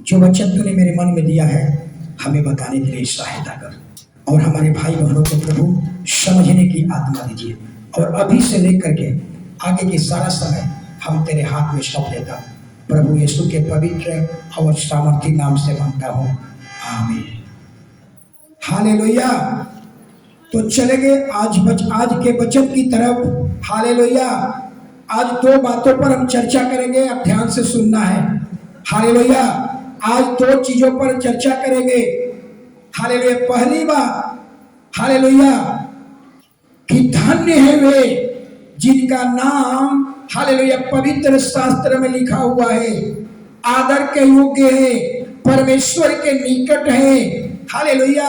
जो वचन तूने मेरे मन में दिया है हमें बताने के लिए सहायता कर, और हमारे भाई बहनों को प्रभु समझने की आत्मा दीजिए। और अभी से लेकर के आगे के सारा समय हम तेरे हाथ में सौंप देता, प्रभु यीशु के पवित्र और सामर्थी नाम से मांगता हूँ, आमीन। हालेलुया। तो चलेंगे आज के वचन की तरफ। हालेलुया। आज दो बातों पर हम चर्चा करेंगे, अब ध्यान से सुनना है। हालेलुया। आज दो चीजों पर चर्चा करेंगे। हालेलुया। पहली बात, हालेलुया, कि धन्य है वे जिनका नाम, हालेलुया, पवित्र शास्त्र में लिखा हुआ है, आदर के योग्य है, परमेश्वर के निकट है। हालेलुया।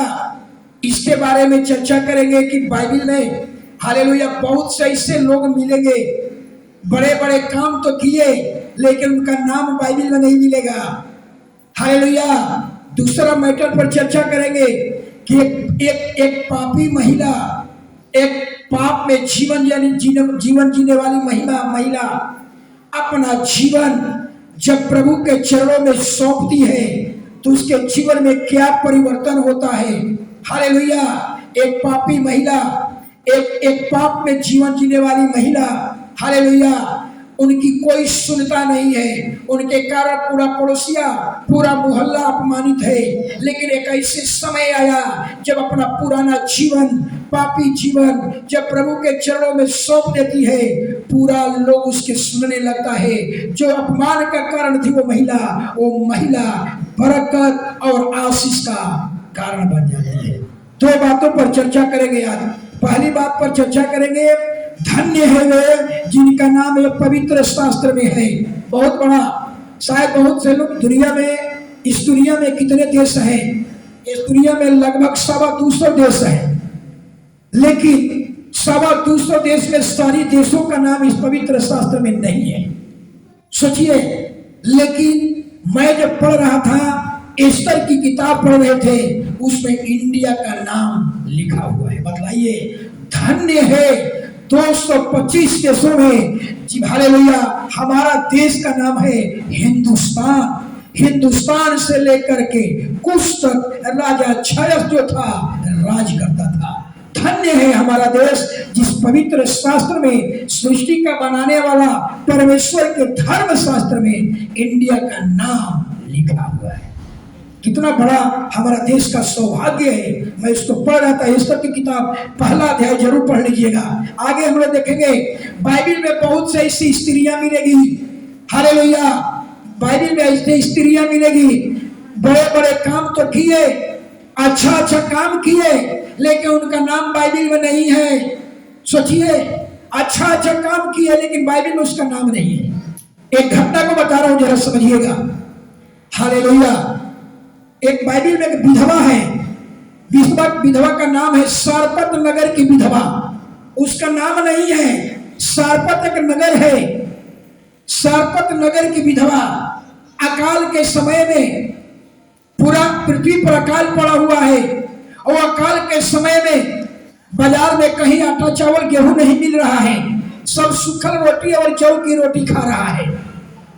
इसके बारे में चर्चा करेंगे कि बाइबल में, हालेलुया, बहुत से ऐसे लोग मिलेंगे, बड़े बड़े काम तो किए लेकिन उनका नाम बाइबल में नहीं मिलेगा। हालेलुया। दूसरा मैटर पर चर्चा करेंगे कि एक पापी महिला, एक पाप में जीवन जीने वाली महिला अपना जीवन जब प्रभु के चरणों में सौंपती है तो उसके जीवन में क्या परिवर्तन होता है। हालेलुया। एक पापी महिला, एक पाप में जीवन जीने वाली महिला, हालेलुया, उनकी कोई सुनता नहीं है, उनके कारण पूरा पड़ोसिया, पूरा मोहल्ला अपमानित है। लेकिन एक ऐसे समय आया जब अपना पुराना जीवन, पापी जीवन जब प्रभु के चरणों में सौंप देती है, पूरा लोग उसके सुनने लगता है। जो अपमान का कारण थी वो महिला बरकत और आशीष का कारण बन जाती है। दो बातों पर चर्चा करेंगे आज। पहली बात पर चर्चा करेंगे, धन्य है वे जिनका नाम है पवित्र शास्त्र में है। बहुत बड़ा, शायद बहुत से लोग दुनिया में, इस दुनिया में कितने देश हैं? इस दुनिया में लगभग 250 देश हैं, लेकिन 250 देश में सारी देशों का नाम इस पवित्र शास्त्र में नहीं है। सोचिए। लेकिन मैं जब पढ़ रहा था, एस्तर की किताब पढ़ रहे थे, उसमें इंडिया का नाम लिखा हुआ है। बतलाइए, धन्य है 225 देशों में, हालेलुया, हमारा देश का नाम है हिंदुस्तान। हिंदुस्तान से लेकर के कुछ तक राजा क्षयस जो था राज करता था। धन्य है हमारा देश जिस पवित्र शास्त्र में, सृष्टि का बनाने वाला परमेश्वर के धर्म शास्त्र में इंडिया का नाम लिखा हुआ है। कितना बड़ा हमारा देश का सौभाग्य है। मैं इसको पढ़ रहा था, एस्तर की किताब पहला अध्याय जरूर पढ़ लीजिएगा। आगे हम लोग देखेंगे बाइबल में बहुत से ऐसी स्त्रियां मिलेगी। हालेलुया। बाइबल में ऐसी स्त्रियां मिलेगी, बड़े बड़े काम तो किए, अच्छा काम किए, लेकिन उनका नाम बाइबल में नहीं है। सोचिए, अच्छा काम किए लेकिन बाइबल में उसका नाम नहीं है। एक घटना को बता रहा हूं, जरा समझिएगा। हालेलुया। एक बाइबल में एक विधवा है, विधवा का नाम है सारपत नगर की विधवा। उसका नाम नहीं है, सारपत एक नगर है। सारपत नगर की विधवा, अकाल के समय में पूरा पृथ्वी पर अकाल पड़ा हुआ है, और अकाल के समय में बाजार में कहीं आटा चावल गेहूं नहीं मिल रहा है, सब सूखल रोटी और जौ की रोटी खा रहा है।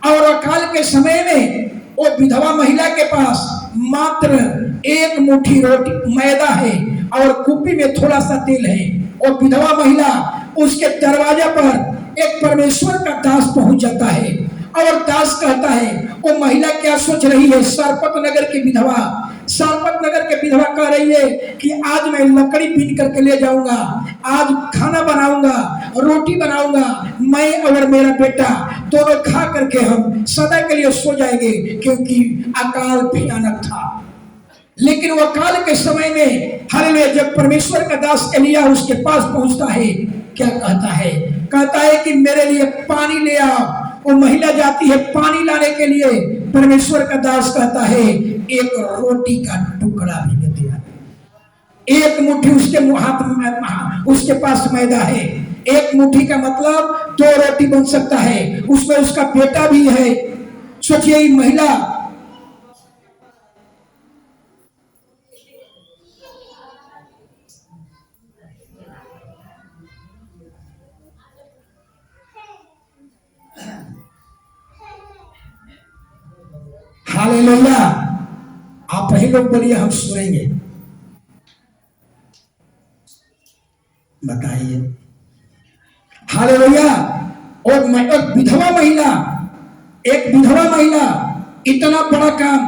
और अकाल के समय में वो विधवा महिला के पास मात्र एक मुट्ठी रोटी मैदा है और कुप्पी में थोड़ा सा तेल है। और विधवा महिला, उसके दरवाजा पर एक परमेश्वर का दास पहुंच जाता है और दास कहता है, वो महिला क्या सोच रही है? सारपत नगर की विधवा, सारपत नगर के विधवा कह रही है कि आज मैं लकड़ी बीन करके ले जाऊंगा, आज खाना बनाऊंगा, रोटी बनाऊंगा, मैं और मेरा बेटा दोनों खा करके हम सदा के लिए सो जाएंगे, क्योंकि अकाल भयानक था। लेकिन वो अकाल के समय में, हालेलुया, जब परमेश्वर का दास एलिया उसके पास पहुंचता है, क्या कहता है? कहता है कि मेरे लिए पानी ले आओ। वो महिला जाती है पानी लाने के लिए। परमेश्वर का दास कहता है, एक रोटी का टुकड़ा भी दे दिया। एक मुट्ठी उसके हाथ में, उसके पास मैदा है। एक मुट्ठी का मतलब 2 रोटी बन सकता है, उसमें उसका बेटा भी है। सोचिए, महिला हालेलुया। आप ही लोग बोलिए हम सुनेंगे। बताइए हालेलुया। और विधवा महिला, एक विधवा महिला इतना बड़ा काम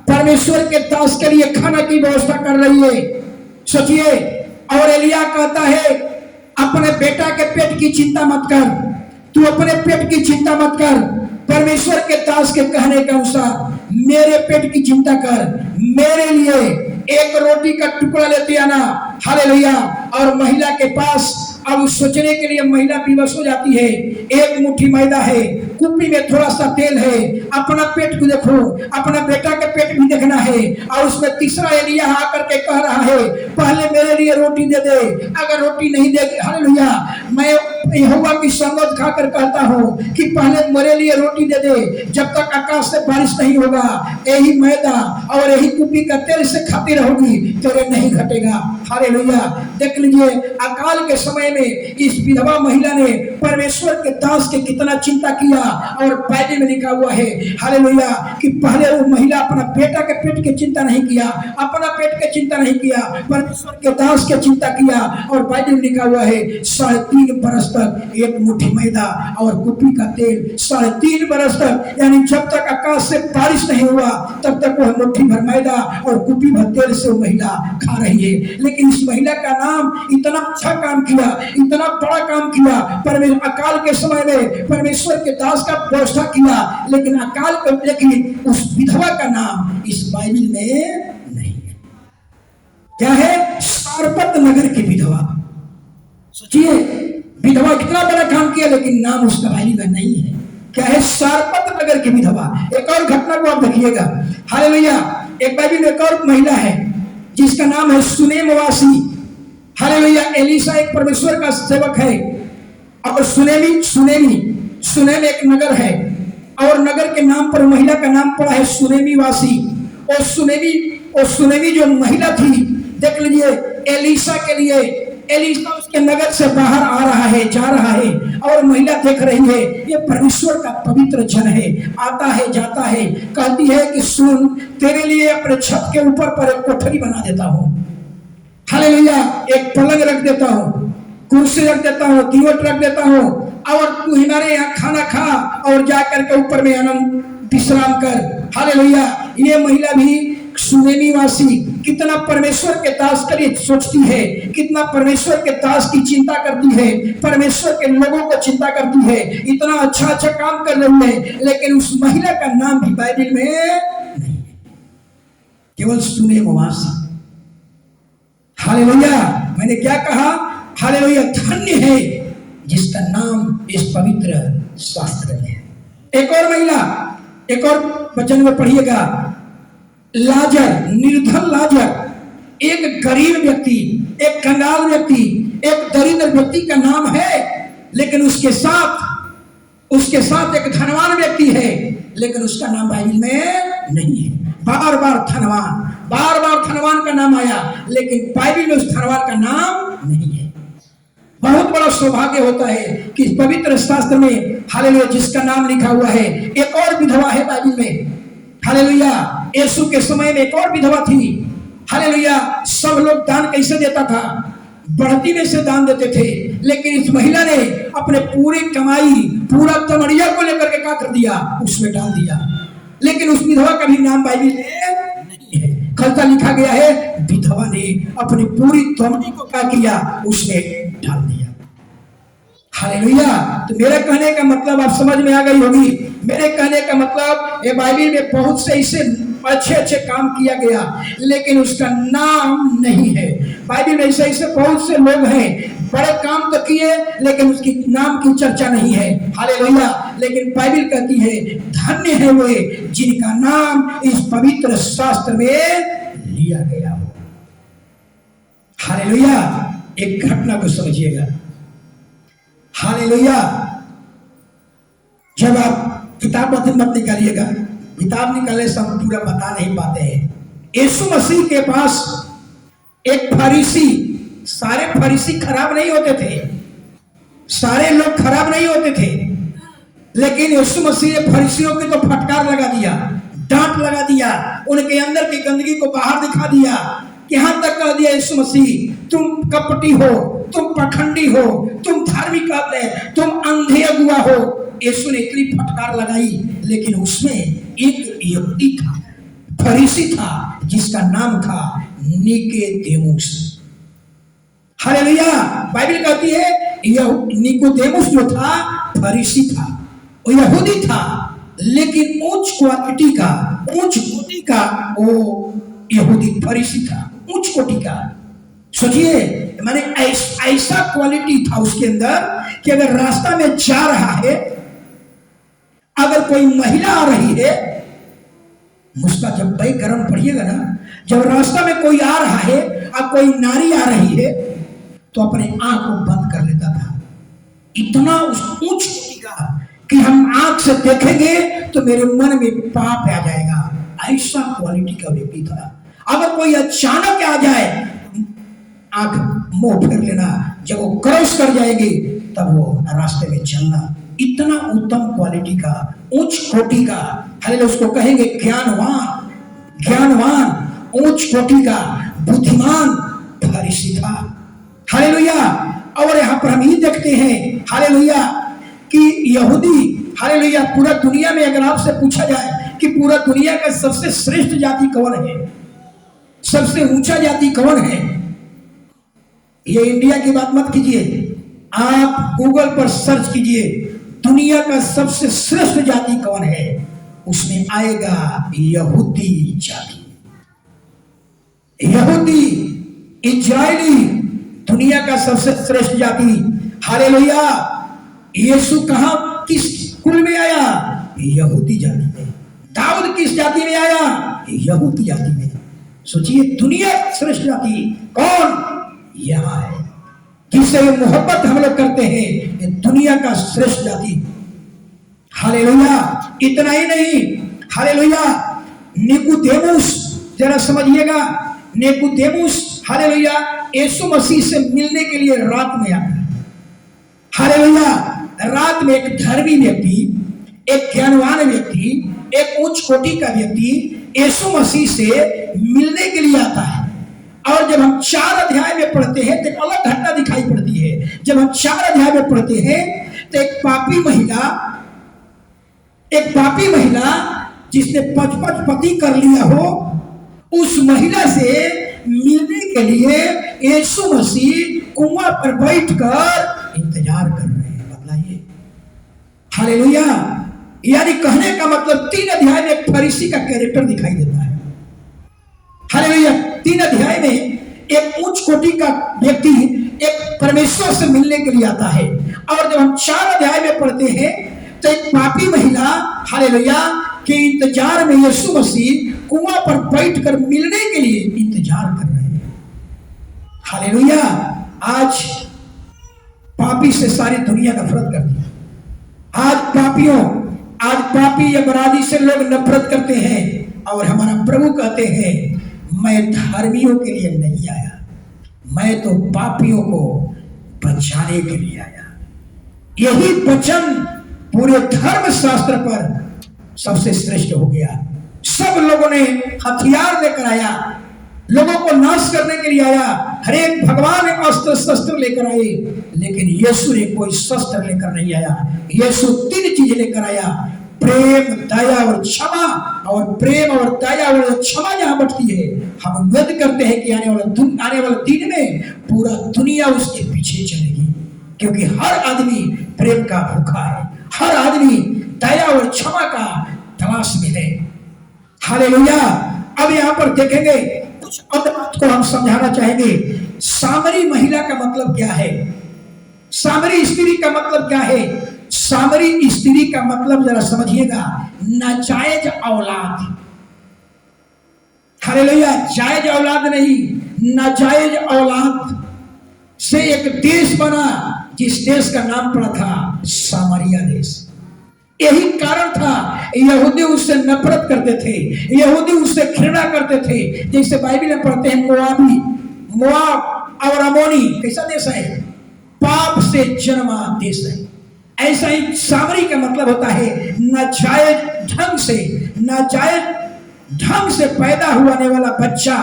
परमेश्वर के दास के लिए खाना की व्यवस्था कर रही है, सोचिए। और एलिया कहता है अपने बेटा के पेट की चिंता मत कर, तू अपने पेट की चिंता मत कर, परमेश्वर के दास के कहने के अनुसार मेरे पेट की चिंता कर, मेरे लिए एक रोटी का टुकड़ा लेते आना। हालेलुया। और महिला के पास अब सोचने के लिए महिला विवश हो जाती है। एक मुट्ठी मैदा है, कुप्पी में थोड़ा सा तेल है, अपना पेट को देखो, अपना बेटा के पेट भी देखना है। और उसमें तीसरा एलिया आकर के कह रहा है पहले मेरे लिए रोटी दे दे, अगर रोटी नहीं देगी, हालेलुया, मैं यहोवा की संगत खाकर कहता हूँ कि पहले मेरे लिए रोटी दे दे, जब तक आकाश से बारिश नहीं होगा यही मैदा और यही कुप्पी का तेल से खाती रहोगी, तेरे नहीं घटेगा। हालेलुया। देख लीजिए अकाल के समय में इस विधवा महिला ने परमेश्वर के दास के कितना चिंता किया। और बाइबल में लिखा हुआ है हालेलुया कि पहले वो महिला अपना बेटा के पेट की चिंता नहीं किया, अपना पेट की चिंता नहीं किया, परमेश्वर के दास की चिंता किया। और बाइबल में लिखा हुआ है 3.5 बरस तक एक मुट्ठी मैदा और कुप्पी का तेल, 3.5 बरस तक, यानी जब तक आकाश से बारिश नहीं हुआ तब तक वह मुट्ठी भर मैदा और कुप्पी भर तेल से वो महिला खा रही है। लेकिन इस महिला का नाम इतना अच्छा काम किया, इतना बड़ा काम किया, परमेश्वर अकाल के समय में परमेश्वर के दास का व्यवस्था किया। लेकिन अकाल के, लेकिन उस विधवा का नाम इस बाइबल में नहीं है। क्या है? सारपत नगर की विधवा। सोचिए विधवा कितना बड़ा काम किया लेकिन नाम उसका बाइबल में नहीं है। क्या है? सारपत नगर की विधवा। एक और घटना को आप देखिएगा। हालेलुया। एक बाइबल में एक और महिला है जिसका नाम है सुनेमवासी। हालेलुया। एलीशा एक परमेश्वर का सेवक है और सुनेम एक नगर है और नगर के नाम पर महिला का नाम पड़ा है सुनेमी वासी। और सुनेमी जो महिला थी, देख लीजिए एलीशा के लिए, एलीशा उसके नगर से बाहर आ रहा है, जा रहा है, और महिला देख रही है ये परमेश्वर का पवित्र जन है, आता है जाता है। कहती है कि सुन, तेरे लिए अपने छत के ऊपर पर एक कोठरी बना देता हूँ। हालेलुया। एक पलंग रख देता हूँ, कुर्सी रख देता हूँ, दीवट रख देता हूँ, और तू हमारे यहाँ खाना खा और जाकर के ऊपर में आनंद विश्राम कर। हालेलुया। ये महिला भी सुनेमी वासी कितना परमेश्वर के दास के लिए सोचती है, कितना परमेश्वर के दास की चिंता करती है, परमेश्वर के लोगों को चिंता करती है, इतना अच्छा अच्छा काम कर रही है। लेकिन उस महिला का नाम भी बाइबल में नहीं है, केवल सुनेमवासी। हालेलुया। मैंने क्या कहा? हालेलुया। धन्य है जिसका नाम इस पवित्र शास्त्र में है। एक और महिला, एक और वचन में पढ़िएगा, लाजर, निर्धन लाजर, एक गरीब व्यक्ति, एक कंगाल व्यक्ति, एक दरिद्र व्यक्ति का नाम है, लेकिन उसके साथ एक धनवान व्यक्ति है, लेकिन उसका नाम बाइबल में नहीं है। बार बार धनवान का नाम आया, लेकिन बाइबल में उस धनवान का नाम नहीं है। बहुत बड़ा सौभाग्य होता है कि पवित्र शास्त्र में हालेलुया जिसका नाम लिखा हुआ है। एक और विधवा है बाइबल में। हालेलुया। यीशु के समय में एक और विधवा थी। हालेलुया। सब लोग दान कैसे देता था? बढ़ती में से दान देते थे, लेकिन इस महिला ने अपने पूरी कमाई, पूरा तमड़िया को लेकर के क्या कर दिया? उसमें डाल दिया। लेकिन उस विधवा का भी नाम बाइबल में नहीं है। खलता लिखा गया है विधवा ने अपनी पूरी तमड़ी को क्या किया? उसने डाल दिया। हालेलुया। तो मेरे कहने का मतलब आप समझ में आ गई होगी। मेरे कहने का मतलब ये बाइबल में बहुत से ऐसे अच्छे अच्छे काम किया गया, लेकिन उसका नाम नहीं है। बाइबल में ऐसे बहुत से लोग हैं, बड़े काम तो किए लेकिन उसकी नाम की चर्चा नहीं है। हालेलुया। लेकिन बाइबल कहती है धन्य है वे जिनका नाम इस पवित्र शास्त्र में लिया गया हो। हालेलुया। एक घटना को समझिएगा। हालेलुया। जब आप किताब मत निकालिएगा, किताब निकालने से हम पूरा बता नहीं पाते हैं। यीशु मसीह के पास एक फरीसी, सारे फरीसी खराब नहीं होते थे, सारे लोग खराब नहीं होते थे, लेकिन यीशु मसीह ने फरीसियों की तो फटकार लगा दिया, डांट हाथ लगा दिया, उनके अंदर की गंदगी को बाहर दिखा दिया, यहाँ तक कह दिया यीशु मसीह तुम कपटी हो, तुम पखंडी हो, तुम धार्मिक तुम अंधे अगुआ हो। यीशु ने इतनी फटकार लगाई, लेकिन उसमें एक यहूदी था, फरीसी था, जिसका नाम था निकोदेमुस। हालेलुया। बाइबल कहती है निकोदेमुस जो था फरीसी था, वो यहूदी था, लेकिन उच्च क्वालिटी का, उच्च कोटि का वो यहूदी फरीसी था, उच्च कोटि का। सोचिए, माने ऐसा क्वालिटी था उसके अंदर कि अगर रास्ता में जा रहा है, अगर कोई महिला आ रही है, उसका जब बैकग्राउंड पढ़िएगा ना, जब रास्ता में कोई आ रहा है और कोई नारी आ रही है, तो अपने आंख को बंद कर लेता था। इतना उस उच्च कोटि का कि हम आंख से देखेंगे तो मेरे मन में पाप आ जाएगा, ऐसा क्वालिटी का व्यक्ति था। अगर कोई अचानक आ जाए, आंख मुंह फेर लेना, जब वो क्रॉस कर जाएगी तब वो रास्ते में चलना। इतना उत्तम क्वालिटी का, उच्च कोटि का, हालेलुया, उसको कहेंगे ज्ञानवान, ज्ञानवान, उच्च कोटि का, बुद्धिमान फरीसी था। हालेलुया। और यहाँ पर हम ये देखते हैं, हालेलुया, कि यहूदी, हालेलुया, पूरा दुनिया में अगर आपसे पूछा जाए कि पूरा दुनिया का सबसे श्रेष्ठ जाति कौन है, सबसे ऊंचा जाति कौन है, ये इंडिया की बात मत कीजिए, आप गूगल पर सर्च कीजिए दुनिया का सबसे श्रेष्ठ जाति कौन है, उसमें आएगा यहूदी जाति। यहूदी, इजरायली, दुनिया का सबसे श्रेष्ठ जाति। हालेलुया। यीशु कहां, किस कुल में आया? यहूदी जाति में। दाऊद किस जाति में आया? यहूदी जाति में। सोचिए, दुनिया श्रेष्ठ जाति कौन? यहां है, जिससे मोहब्बत हम लोग करते हैं, ये दुनिया का श्रेष्ठ जाति। हालेलुया। इतना ही नहीं, हालेलुया, निकोदेमुस, जरा समझिएगा, निकोदेमुस, हालेलुया, यीशु मसीह से मिलने के लिए रात में आता है। हालेलुया। रात में एक धर्मी व्यक्ति, एक ज्ञानवान व्यक्ति, एक उच्च कोटि का व्यक्ति यीशु मसीह से मिलने के लिए आता है। और जब हम 4 अध्याय में पढ़ते हैं तो एक अलग घटना दिखाई पड़ती है। जब हम 4 अध्याय में पढ़ते हैं तो एक पापी महिला जिसने 5 पति कर लिया हो, उस महिला से मिलने के लिए यीशु मसीह कुआं पर बैठकर इंतजार कर रहे हैं। बतलाइए। हालेलुया। यानी कहने का मतलब 3 अध्याय में एक फरीसी का कैरेक्टर दिखाई देता है। हालेलुया। 3 अध्याय में एक उच्च कोटि का व्यक्ति एक परमेश्वर से मिलने के लिए आता है, और जब हम 4 अध्याय में पढ़ते हैं तो एक पापी महिला, हालेलुया, के इंतजार में यीशु मसीह कुआं पर बैठकर मिलने के लिए इंतजार कर रहे हैं। हालेलुया। आज पापी से सारी दुनिया नफरत करती है। आज पापी अपराधी से लोग नफरत करते हैं, और हमारा प्रभु कहते हैं, मैं धर्मियों के लिए नहीं आया, मैं तो पापियों को बचाने के लिए आया। यही वचन पूरे धर्म शास्त्र पर सबसे श्रेष्ठ हो गया। सब लोगों ने हथियार लेकर आया, लोगों को नाश करने के लिए आया, हर एक भगवान अस्त्र शस्त्र लेकर आए, लेकिन यीशु ने कोई शस्त्र लेकर नहीं आया। यीशु 3 चीज लेकर आया, प्रेम, दया और क्षमा। और प्रेम और दया और क्षमा जहां बढ़ती है, हम उम्मीद करते हैं कि आने वाले दिन में पूरा दुनिया उसके पीछे चलेगी, क्योंकि हर आदमी प्रेम का भूखा है, हर आदमी दया और क्षमा का तलाश में है। हालेलुया। अब यहां पर देखेंगे, कुछ और बात को हम समझाना चाहेंगे। सामरी महिला का मतलब क्या है? सामरी स्त्री का मतलब क्या है? सामरी स्त्री का मतलब जरा समझिएगा, नाजायज औलाद। हालेलुया। जायज औलाद नहीं, नाजायज औलाद से एक देश बना, जिस देश का नाम पड़ा था सामरिया देश। यही कारण था, यहूदी उससे नफरत करते थे, यहूदी उससे घृणा करते थे। जैसे बाइबल में पढ़ते हैं, मोआब और अमोनी कैसा देश है? पाप से जन्मा देश है। ऐसा ही सामरी का मतलब होता है नाजायज ढंग से, नाजायज ढंग से पैदा हुआने वाला बच्चा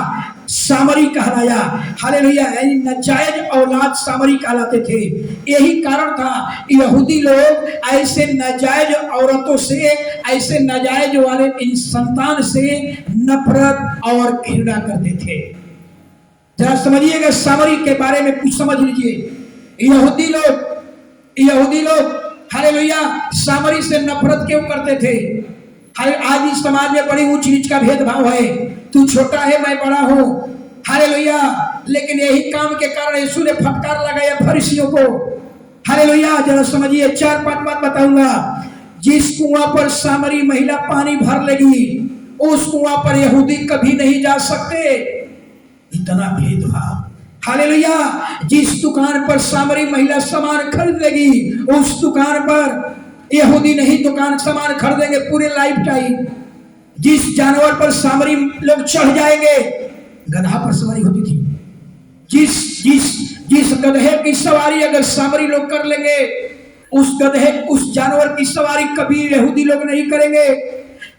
सामरी कहलाया। हालेलुया, यानी नाजायज औलाद सामरी कहलाते थे। यही कारण था यहूदी लोग ऐसे नाजायज औरतों से, ऐसे नाजायज वाले इन संतान से नफरत और घृणा करते थे। जरा समझिएगा, सामरी के बारे में कुछ समझ लीजिए। यहूदी लोग हालेलुया सामरी से नफरत क्यों करते थे? आज इस समाज में बड़ी ऊंच नीच का भेदभाव है, तू छोटा है मैं बड़ा हूं। हालेलुया, लेकिन यही काम के कारण यीशु ने फटकार लगाया फरीसियों को। हालेलुया, जरा समझिए, 4-5 बात बताऊंगा। जिस कुआं पर सामरी महिला पानी भर लेगी, उस कुआं पर यहूदी कभी नहीं जा सकते। इतना भेदभाव। हालेलुया, जिस दुकान पर सामरी महिला सामान खरीद लेगी, उस दुकान पर यहूदी नहीं दुकान सामान खरीदेंगे पूरे लाइफ टाइम। जिस जानवर पर सामरी लोग चढ़ जाएंगे, गधा पर सवारी होती थी, जिस गधे की सवारी अगर सामरी लोग कर लेंगे, उस जानवर की सवारी कभी यहूदी लोग नहीं करेंगे।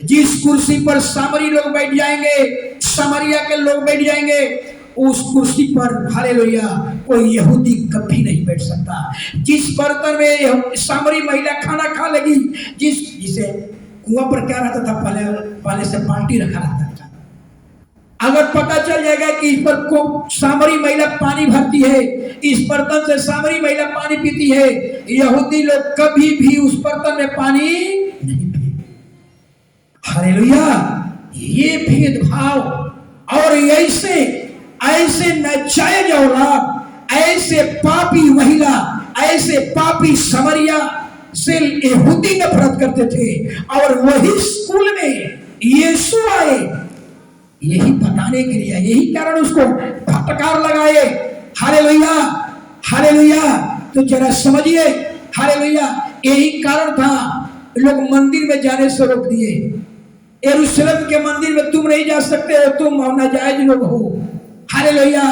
जिस कुर्सी पर सामरी लोग बैठ जाएंगे, सामरिया के लोग बैठ जाएंगे, उस कुर्सी पर हालेलुया कोई यहूदी कभी नहीं बैठ सकता। जिस बर्तन में सामरी महिला खाना खा लेगी, जिसे कुआं पर क्या रहता था, पहले से बाल्टी रखा रहता था। अगर पता चल जाएगा कि इस पर को सामरी महिला पानी भरती है, इस बर्तन से सामरी महिला पानी पीती है, यहूदी लोग कभी भी उस बर्तन में पानी नहीं पिए। हालेलुया, ये भेदभाव और ऐसे नाजायज औलाद, ऐसे पापी महिला, ऐसे पापी समरिया से यहूदी नफरत करते थे। और वही स्कूल में यीशु आए यही बताने के लिए, यही कारण उसको फटकार लगाए। हालेलुया, हालेलुया, तो जरा समझिए, हालेलुया, यही कारण था लोग मंदिर में जाने से रोक दिए। यरूशलेम के मंदिर में तुम नहीं जा सकते, तुम नाजायज लोग हो। हालेलुया,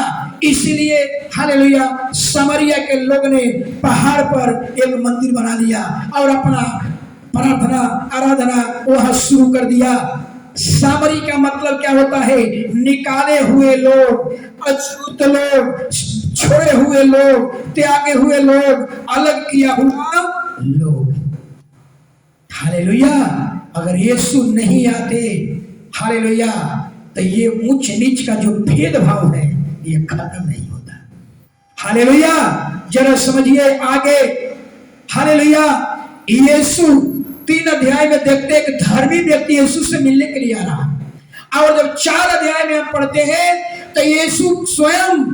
इसलिए हालेलुया समरिया के लोग ने पहाड़ पर एक मंदिर बना लिया और अपना प्रार्थना आराधना वहां शुरू कर दिया। सामरी का मतलब क्या होता है? निकाले हुए लोग, अछूत लोग, छोड़े हुए लोग, त्यागे हुए लोग, अलग किया हुआ लोग। हालेलुया, अगर यीशु नहीं आते, हालेलुया, तो ये ऊंच नीच का जो भेदभाव है ये खत्म नहीं होता। हालेलुया, जरा समझिए आगे। हालेलुया, यीशु 3 अध्याय में देखते हैं कि धर्मी व्यक्ति यीशु से मिलने के लिए आ रहा। और जब 4 अध्याय में हम पढ़ते हैं तो यीशु स्वयं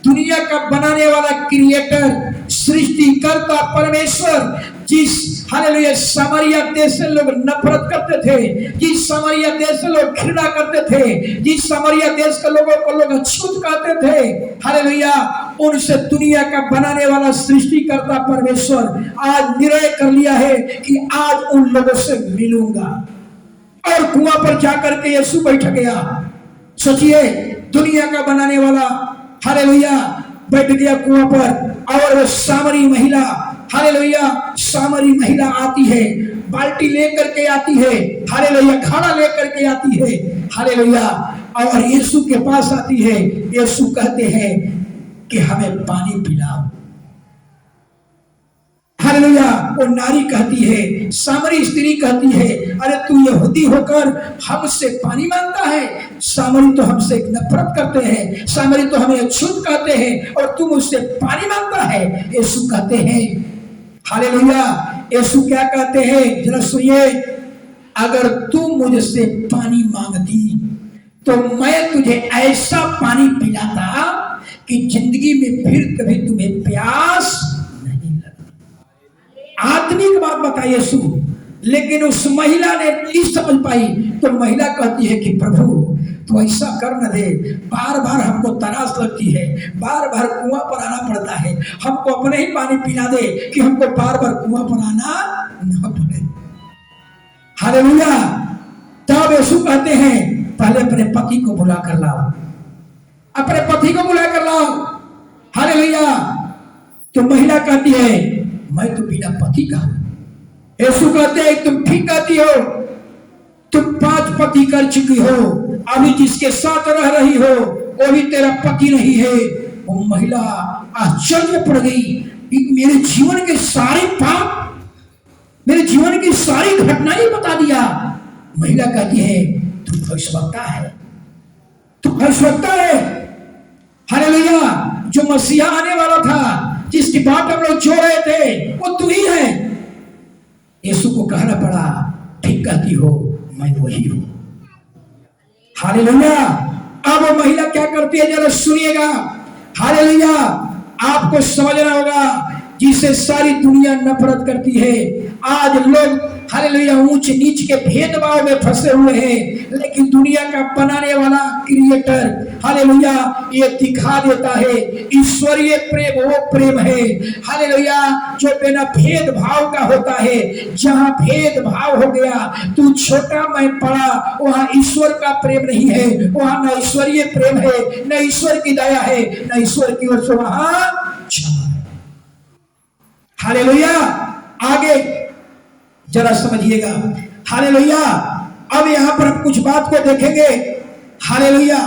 दुनिया का बनाने वाला क्रिएटर, सृष्टिकर्ता परमेश्वर, जिस हालेलुया समरिया देश से लोग नफरत करते थे, जिस समरिया देश से लोग घृणा करते थे, जिस समरिया देश के लोगों को लोग अछूत कहते थे, हालेलुया, उनसे दुनिया का बनाने वाला सृष्टिकर्ता परमेश्वर आज निर्णय कर लिया है कि आज उन लोगों से मिलूंगा। और कुआं पर जाकर के यीशु बैठ गया। सोचिए, दुनिया का बनाने वाला हालेलुया बैठ गया कुआं पर। और वो सामरी महिला, हालेलुया, सामरी महिला आती है, बाल्टी लेकर के आती है, हालेलुया, घड़ा लेकर के आती है, हालेलुया, और यीशु के पास आती है। यीशु कहते हैं कि हमें पानी पिलाओ। हालेलुया, वो नारी कहती है, सामरी स्त्री कहती है, अरे तू यहूदी होकर हमसे पानी मांगता है? सामरी तो हमसे नफरत करते हैं, सामरी तो हमें अछूत कहते हैं, और तू मुझसे पानी मांगता है। यीशु कहते हैं, हालेलुया, यीशु क्या कहते हैं, जरा सुनिए, अगर तू मुझसे पानी मांगती तो मैं तुझे ऐसा पानी पिलाता कि जिंदगी में फिर कभी तुम्हें प्यास नहीं लगती। आत्मिक बात बताइए यीशु। लेकिन उस महिला ने नहीं समझ पाई, तो महिला कहती है कि प्रभु तो ऐसा कर न दे, बार बार हमको तरास लगती है, बार बार कुआं पर आना पड़ता है, हमको अपने ही पानी पिला दे कि हमको बार बार कुआं पर आना न पड़े। हालेलुया, तब यीशु कहते हैं पहले अपने पति को बुला कर लाओ, अपने पति को बुला कर लाओ। हालेलुया, तो महिला कहती है मैं तो बिना पति का हूं। यीशु कहते हैं तुम ठीक कहती हो, तुम 5 पति कर चुकी हो, अभी जिसके साथ रह रही हो वो भी तेरा पति नहीं है। वो महिला आश्चर्य में पड़ गई, मेरे जीवन के सारे पाप, मेरे जीवन की सारी घटनाएं बता दिया। महिला कहती है तू भविष्यवक्ता है, तू भविष्यवक्ता है। हालेलुया, जो मसीहा आने वाला था, जिसकी बात हम लोग जो रहे थे, वो तू ही है। यीशु को कहना पड़ा, ठीक कहती हो, मैं वही हूं। हालेलुया। अब वो महिला क्या करती है जरा सुनिएगा। हालेलुया, आपको समझना होगा, जिसे सारी दुनिया नफरत करती है। आज लोग हालेलुया ऊंच नीच के भेदभाव में फंसे हुए हैं, लेकिन दुनिया का बनाने वाला क्रिएटर हालेलुया ये दिखा देता है ईश्वरीय प्रेम वो प्रेम है हालेलुया जो बिना भेदभाव का होता है। जहां भेदभाव हो गया, तू छोटा मैं बड़ा, वहां ईश्वर का प्रेम नहीं है, वहां न ईश्वरीय प्रेम है, न ईश्वर की दया है, न ईश्वर की ओर से वहां क्षमा है। हालेलुया। आगे जरा समझिएगा। हालेलुया। अब यहां पर हम कुछ बात को देखेंगे। हालेलुया।